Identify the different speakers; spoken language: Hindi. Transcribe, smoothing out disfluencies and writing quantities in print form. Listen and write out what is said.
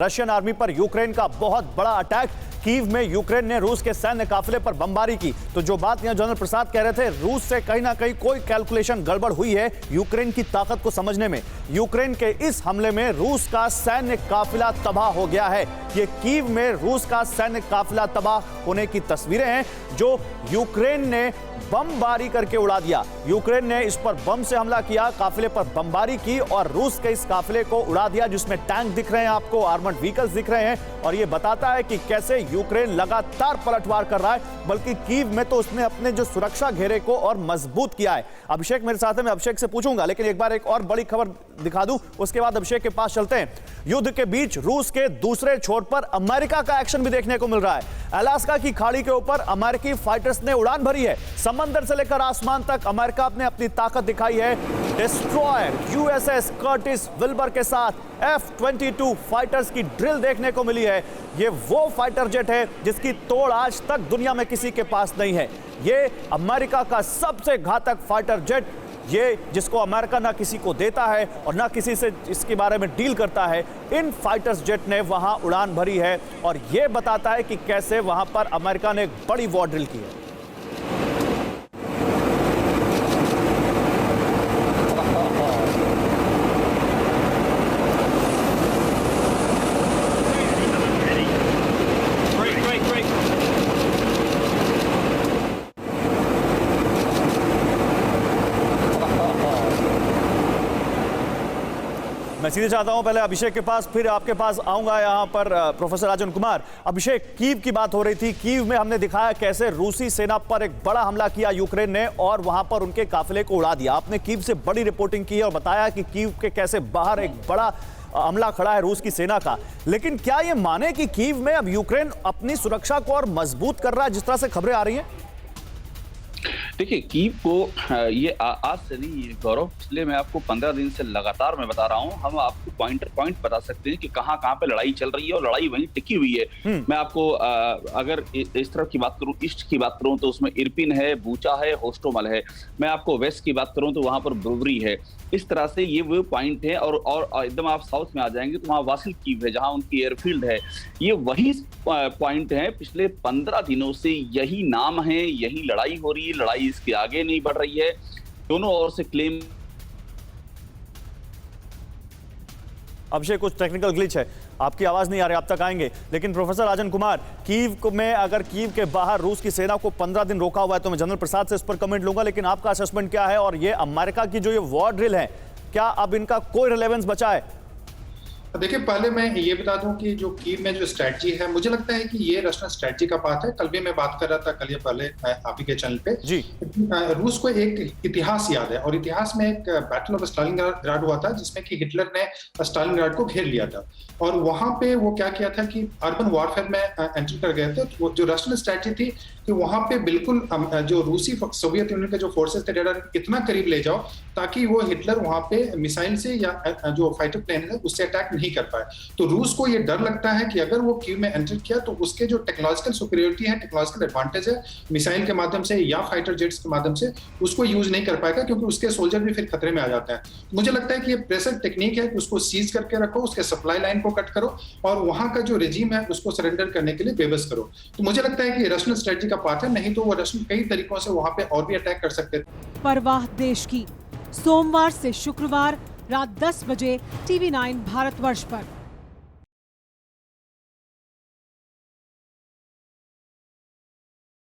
Speaker 1: रशियन आर्मी पर यूक्रेन का बहुत बड़ा अटैक। कीव में यूक्रेन ने रूस के सैन्य काफिले पर बमबारी की। तो जो बात यहां जनरल प्रसाद कह रहे थे, रूस से कहीं ना कहीं कोई कैलकुलेशन गड़बड़ हुई है यूक्रेन की ताकत को समझने में। यूक्रेन के इस हमले में रूस का सैन्य काफिला तबाह हो गया है। ये कीव में रूस का सैन्य काफिला तबाह होने की तस्वीरें हैं जो यूक्रेन ने बमबारी करके उड़ा दिया। यूक्रेन ने इस पर बम से हमला किया, काफिले पर बमबारी की और रूस के इस काफिले को उड़ा दिया, जिसमें टैंक दिख रहे हैं आपको, आर्मर्ड व्हीकल्स दिख रहे हैं। और ये बताता है कि कैसे यूक्रेन लगातार पलटवार कर रहा है, बल्कि कीव में तो उसने अपने जो सुरक्षा घेरे को और मजबूत किया है। अभिषेक मेरे साथ है, मैं अभिषेक से पूछूंगा, लेकिन एक बार एक और बड़ी खबर दिखा दूं, उसके बाद अभिषेक के पास चलते हैं। युद्ध के बीच रूस के दूसरे छोर पर अमेरिका का एक्शन भी देखने को मिल रहा है। अलास्का की खाड़ी के ऊपर अमेरिकी फाइटर्स ने उड़ान भरी है। समंदर से लेकर आसमान तक अमेरिका ने अपनी ताकत दिखाई है। डिस्ट्रॉयर यूएसएस कर्टिस विल्बर के साथ F-22 फाइटर्स की ड्रिल देखने को मिली है। ये वो फाइटर जेट है जिसकी तोड़ आज तक दुनिया में किसी के पास नहीं है। ये अमेरिका का सबसे घातक फाइटर जेट, ये जिसको अमेरिका ना किसी को देता है और ना किसी से इसके बारे में डील करता है। इन फाइटर्स जेट ने वहां उड़ान भरी है और ये बताता है कि कैसे वहां पर अमेरिका ने एक बड़ी वॉर ड्रिल की है। मैं सीधे चाहता हूं पहले अभिषेक के पास, फिर आपके पास आऊंगा यहां पर प्रोफेसर राजन कुमार। अभिषेक, कीव की बात हो रही थी। कीव में हमने दिखाया कैसे रूसी सेना पर एक बड़ा हमला किया यूक्रेन ने और वहां पर उनके काफिले को उड़ा दिया। आपने कीव से बड़ी रिपोर्टिंग की है और बताया कि कीव के कैसे बाहर एक बड़ा हमला खड़ा है रूस की सेना का। लेकिन क्या यह माने कि कीव में अब यूक्रेन अपनी सुरक्षा को और मजबूत कर रहा है, जिस तरह से खबरें आ रही हैं?
Speaker 2: देखिए, कीव को ये आज से नहीं है गौरव, इसलिए मैं आपको 15 दिन से लगातार मैं बता रहा हूँ। हम आपको पॉइंट बता सकते हैं कि कहाँ पे लड़ाई चल रही है और लड़ाई वहीं टिकी हुई है। मैं आपको अगर इस तरफ की बात करूँ, ईस्ट की बात करूँ तो उसमें इरपिन है, बूचा है, होस्टोमल है। मैं आपको वेस्ट की बात करूँ तो वहां पर ब्रोवरी है। इस तरह से ये वो पॉइंट है और एकदम आप साउथ में आ जाएंगे तो वहाँ वासिल कीव है, जहाँ उनकी एयरफील्ड है। ये वही पॉइंट है। पिछले 15 दिनों से यही नाम है, यही लड़ाई हो रही है। लड़ाई इसके आगे नहीं बढ़ रही है। दोनों ओर से क्लेम।
Speaker 1: अभिषेक, कुछ टेक्निकल ग्लिच है, आपकी आवाज नहीं आ रही, आप तक आएंगे। लेकिन प्रोफेसर राजन कुमार, कीव में अगर कीव के बाहर रूस की सेना को 15 दिन रोका हुआ है तो मैं जनरल प्रसाद से इस पर कमेंट लूंगा, लेकिन आपका असेसमेंट क्या है? और ये अमेरिका की जो ये वॉर ड्रिल है, क्या अब इनका कोई रिलेवेंस बचा है?
Speaker 3: देखिए, पहले मैं ये बता दूं कि जो कीव में जो स्ट्रेटजी है, मुझे लगता है कि ये रशियन स्ट्रेटजी का पार्ट है। कल भी मैं बात कर रहा था, कल या पहले आप ही के चैनल पे जी। रूस को एक इतिहास याद है और इतिहास में एक बैटल ऑफ स्टालिनग्राड हुआ था जिसमें कि हिटलर ने स्टालिनग्राड को घेर लिया था और वहां पे वो क्या किया था कि अर्बन वॉरफेयर में एंटर कर गए थे। तो जो रशियन स्ट्रेटजी थी कि वहां पे बिल्कुल जो रूसी सोवियत यूनियन के जो फोर्सेस थे इतना करीब ले जाओ ताकि वो हिटलर वहां पे मिसाइल से या जो फाइटर प्लेन है उससे अटैक नहीं कर पाए। तो रूस को ये डर लगता है कि अगर वो कीव में एंटर किया तो उसके जो टेक्नोलॉजिकल सुपीरियरिटी है, टेक्नोलॉजिकल एडवांटेज है, मिसाइल के माध्यम से या फाइटर जेट्स के माध्यम से उसको यूज नहीं कर पाएगा, क्योंकि उसके सोल्जर भी फिर खतरे में आ जाते हैं। मुझे लगता है कि ये प्रेशर टेक्निक है कि उसको सीज करके रखो, उसके सप्लाई लाइन को कट करो और वहां का जो रेजिम है उसको सरेंडर करने के लिए बेबस करो। तो मुझे लगता है कि ये रशियन स्ट्रेटजी का पार्ट है, नहीं तो वो रशियन कई तरीकों से वहां पे और भी अटैक कर सकते थे।
Speaker 4: परवाह देश की, सोमवार से शुक्रवार रात 10 बजे TV9 भारतवर्ष पर।